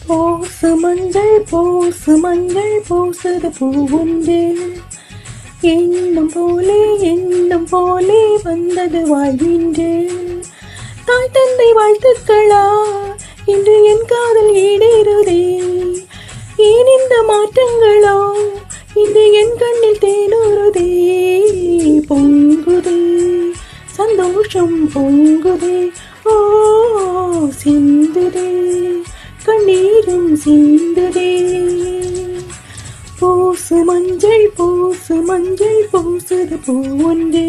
போசு மஞ்சள் போசு மஞ்சள் போசது பூவுண்டு எண்ணம் போலே வந்தது வாழ்வின்று. தாய் தந்தை வாழ்த்துக்களா இன்று என் காதல் ஈடேறுதே. ஏன் இந்த மாற்றங்களோ இன்று என் கண்ணில் தேனூறுதே. பொங்குதே சந்தோஷம் பொங்குதே, ஓ சிந்துதே கண்ணீரும் சிந்துதே. போசு மஞ்சள் போசுது பூவொன்று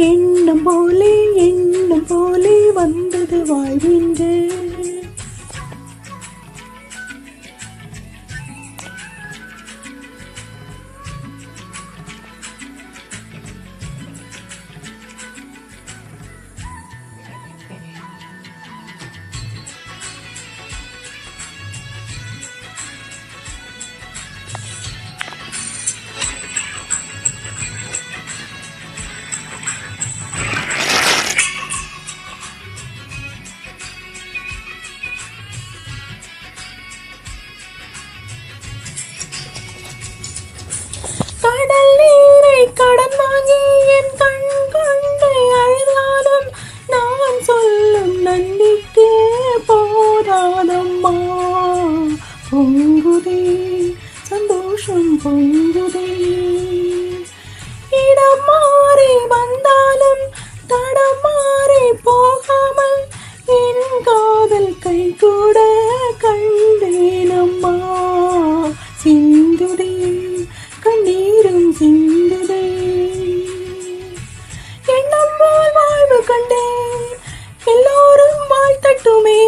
எண்ணம் போலே வந்தது வாழ்வின்று. கடல் நீரை கடன் வாங்கி என் கண் கொண்டு அழுதாலும் நான் சொல்லும் நன்றிக்கு போராதம்மா. பொங்குதே சந்தோஷம் பொங்குதே. இடம் மாறி வந்தாலும் தடம் மாறி போகாமல் என் காதல் கை கூட கண்டேனம்மா. சிந்துதே கண்ணீரும் சிந்துதே. எண்ணம் போல் வாழ்வு கண்டேன் எல்லோரும் வாழ்த்தட்டுமே.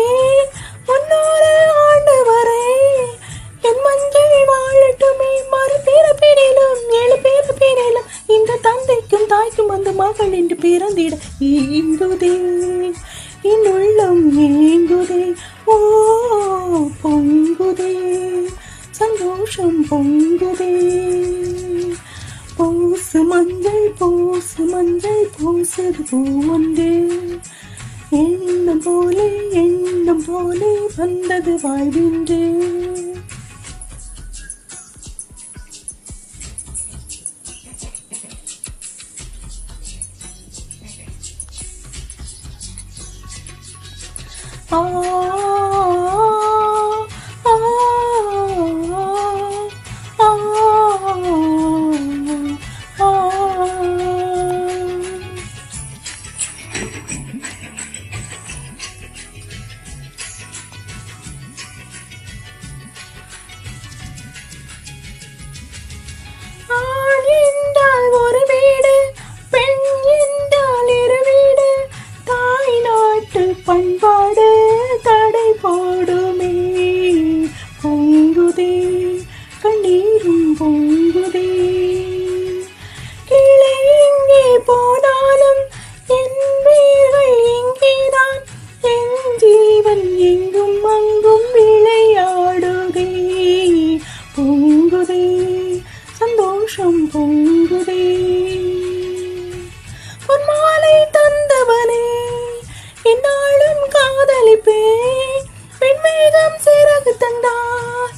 100 ஆண்டு வரை என் மஞ்சள் வாழட்டுமே. மறுபிறப்பினிலும் 7 பிறப்பினிலும் இந்த தந்தைக்கும் தாய்க்கும் அந்த மகள் என்று பிறந்திட ஏங்குதே என் உள்ளம் ஏங்குதே. ஓ பொங்குதே சந்தோஷம் பொங்குதே. போசு மஞ்சள் போசது பூவொன்று எண்ணம் போலே வந்தது வாழ்வின்று. ஆ ஆண் என்றால் ஒரு வீடு, பெண் என்றால் 2 வீடு. தாய் நாட்டு பண்பாடு தடை போடுமே. பொங்குதே கண்ணீரும் பொங்குதே. கிளை எங்கே போனாலும் என் வீர்கள் இங்கேதான். என் ஜீவன் எங்கும் அங்கும் விளையாடுதே. பொங்குதே சந்தோஷம் பொங்குதே. பொன்மாலை தந்தவனே என்னாலும் காதலிப்பேன். பெண்மேகம் சிறகு தந்தார்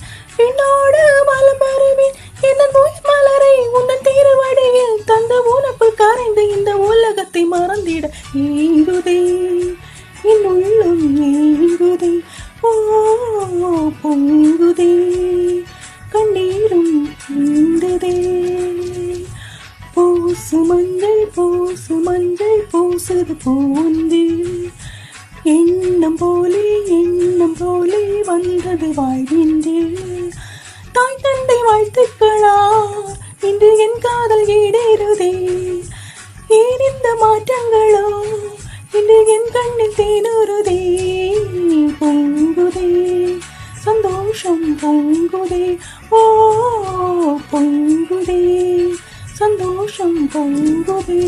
என்னோடு மலம் வருவேன். என்ன நோய் மலரை உன்னன் திருவடியில் தந்த உனப்பு கரைந்து இந்த உலகத்தை மறந்திட ஏங்குதே என் உள்ளம் ஏங்குதே. ஓ பொங்குதே கண்ணீரும் சிந்துதே. போசு மஞ்சள் போசது பூவொன்று எண்ணம் போலே வந்தது வாழ்வின்று. தாய் தந்தை வாழ்த்துக்களா இன்று என் காதல் ஈடேறுதே. ஏன் இந்த மாற்றங்களோ இன்று என் கண்ணில் தேனூறுதே. பொங்குதே சந்தோஷம் பொங்குதே, ஓ பொங்குதே சந்தோஷம் பொங்குதே.